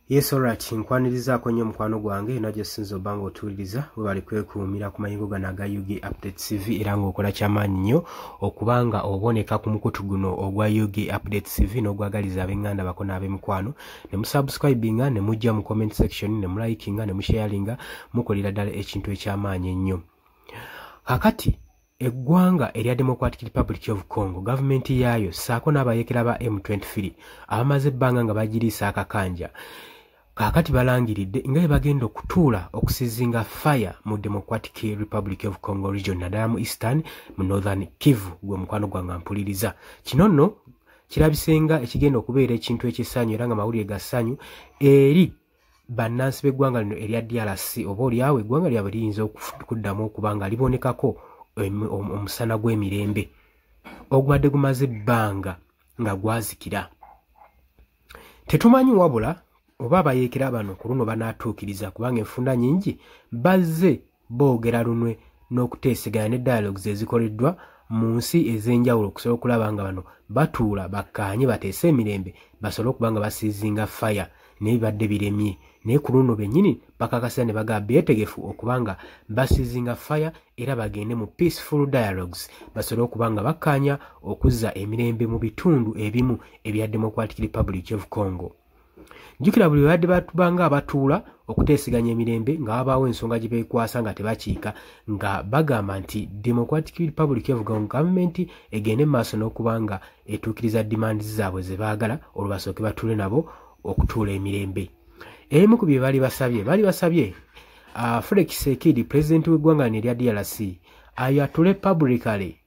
Yes, alright. Nkwaniriza kwenye mkwano gwange naje sinzo bango otuliza webali kwekuumira ku mayingo ganaga UG Update TV era ng'okola kyamaanyi nnyo okubanga oboneka ku mukutu guno ogwa UG Update TV n'ogwagaliza ab'enganda bakona ab'emikwano ne musubscribinga ne mujja mu comment section ne mulikinga ne musharinga mukolera ddala ekintu ekyamaanyi ennyo. Kakati eggwanga erya Democratic Republic of Congo government yaayo saako n'abayekera ba M23 abamaze ebbanga nga bagiriisa akakanja kakati balangiridde nga bagenda okutuula okusizinga fire mu Democratic Republic of Congo region naddala mu Eastern mu Northern Kivu gwe mukwano gwange mpuliriza. Kino nno kirabisenga ekigenda okubeera ekintu ekissanyu era nga mawulire gassanyu eri bannansi b'eggwanga lino erya DRC oba olyawo eggwanga lyabwe liyinza okuddamu okuba nga libonekako omusana gw'emirembe ogwadde gumaze ebbanga nga gwazikira. Tetumanyi wabula oba abayeekera bano ku luno banaatuukiriza kubanga enfunda nyingi bazze boogera lunwe n'okuteeseganya ne dialogues ezikoleddwa mu nsi ez'enjawulo okusobola okulaba nga bano batuula bakkaanye bateese emirembe basobole okuba nga basiizinga fire naye bibadde biremye. Naye ku luno bennyini bakakasa ne bagamba beetegefu okuba nga basiizinga fire era bagende mu peaceful dialogues basobole okuba nga bakkaanya okuzza emirembe mu bitundu ebimu ebya Democratic Republic of Congo. Jukira buli badde batubanga abatuula okuteeseganya emirembe nga wabaawo ensonga gye beekwasa nga tebakiika nga bagamba nti Democratic Republic of Congo government egende maaso n'okuba nga etuukiriza demand zaabwe ze baagala olwo basooke batuule nabo okutuula emirembe. Emu ku bye bali basabye Felix Tshisekedi president w'eggwanga erya DRC ayatule publicly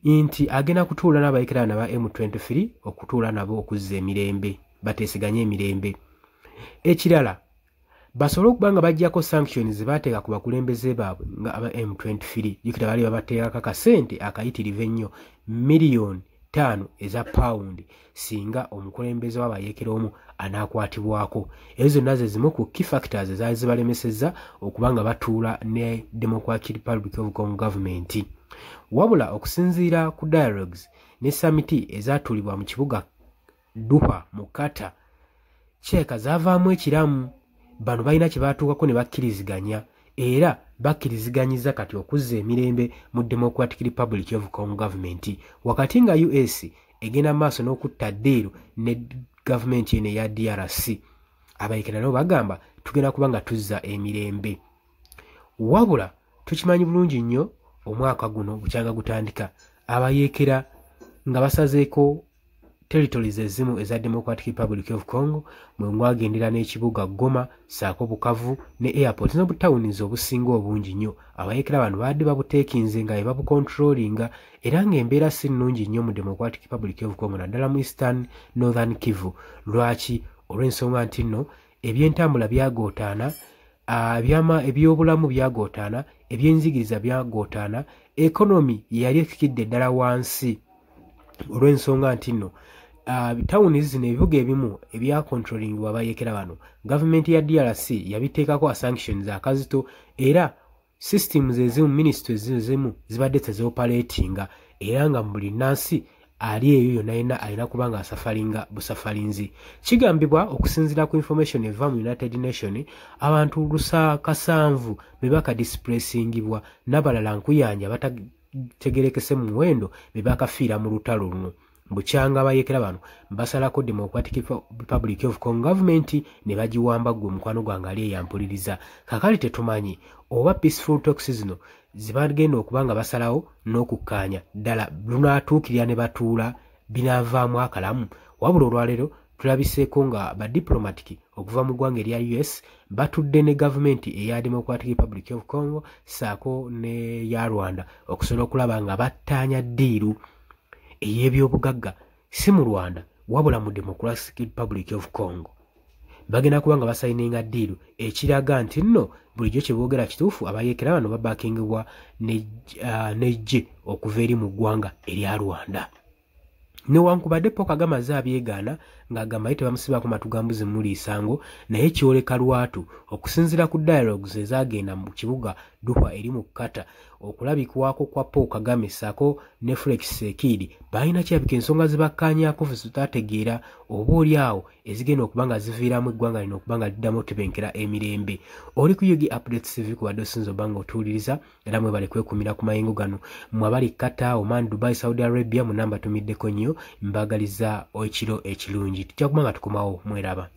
nti agenda kutuula n'abayekera naba M23 okutuula nabo okuzza emirembe bateeseganye emirembe. Ekirala basobole okuba nga bajjako sanctions bateeka ku bakulembeze baabwe nga aba M23 jukira bali babateekako akasente akayitirivu ennyo miliyoni 5 eza pound singa omukulembeze w'abayeekera omu anaakwatibwako. Ezo zonna ze zimu ku key factors ezaali zibalemesezza okuba nga batuula ne Democratic Republic of Congo government. Wabula okusinziira ku dialogues ne summit ezaatuulibwa mu kibuga Duha mu Kata kyeka zaavaamu ekiramu bano balina kye baatuukako ne bakkiriziganya era bakkiriziganyiza kati okuzza emirembe mu Democratic Republic of Congo government wakati nga US egenda maaso n'okutta ddeeru ne gavumenti eno eya DRC. Abayekera nabo bagamba tugenda kuba nga tuzza emirembe. Wabula tukimanyi bulungi nnyo omwaka guno bukyanga gutandika abayeekera nga basazeeko territories ezimu eza Democratic Republic of Congo mwe mwagendera n'ekibuga Goma saako Bukavu ne airport n'obutawunizi obusinga obungi nnyo. Abayeekera bano badde babuteekinze nga babucontrollinga era ng'embeera si nnungi nnyo mu Democratic Republic of Congo naddala mu Eastern Northern Kivu. Lwaki? Olw'ensonga nti nno ebyentambula byagootaana, ebyobulamu byagootaana, ebyenzigiriza byagootaana, economy yali efikidde ddala wansi olw'ensonga nti nno tawuni zino ebibuga ebimu ebya controlling abayeekera bano gavumenti ya DRC yabiteekako sanctions akazito era systems ezimu ministries ezimu zibadde tezeoperatinga era nga buli nnansi ali eyo yonna alina kuba nga asafaringa busafarinzi. Kigambibwa okusinziira ku information eva mu United Nations abantu 700 be bakadisplacingibwa n'abalala nkuyanja batategerekese mu muwendo be bakafiira mu lutalo luno. Bukyanga abayeekera bano basalako Democratic Republic of Congo government ne bagiwamba gwe mukwano gwange ali eyampuliriza. Kakali tetumanyi oba peaceful talks zino zibagenda okuba nga basalawo n'okukkaanya ddala lunaatuukirira ne batuula binaavaamu akalamu. Wabula olwaleero tulabiseeko nga badiplomatic okuva mu ggwanga erya US batudde ne gavumenti eya Democratic Republic of Congo saako ne ya Rwanda okusobola okulaba nga battaanya ddiiru ey'ebyobugagga si mu Rwanda wabula mu Democratic Republic of Congo. Bagenda kuba nga basayininga ddiiru ekiraga nti nno bulijjo kye boogera kituufu abayeekera bano babakingibwa n'eggye okuva eri mu ggwanga erya Rwanda. Newankubadde Paul Kagame aze abyegaana ng'agamba ye tebamusibako matugambuzi muli isango naye kyoleka lwatu okusinziira ku dialogues ezagenda mu kibuga Doha eri mu Qatar okulabikwako kwa Paul Kagame sako ne Felix Tshisekedi balina kirabika ensonga zibakkaanyaako tutategeera oba oli awo ezigenda okuba nga ziviiramu eggwanga lino okuba nga liddamu otebenkera emirembe. Oli ku UG Updates TV kubadde osinza obba nga otuwuliriza era mwebale kwekumira ku mayengo gano mmwe abali Qatar, Oman, Dubai, Saudi Arabia mu namba tumiddeko nnyo mbaagaliza ekiro ekirungi tujja kuba nga tukomawo mweraba.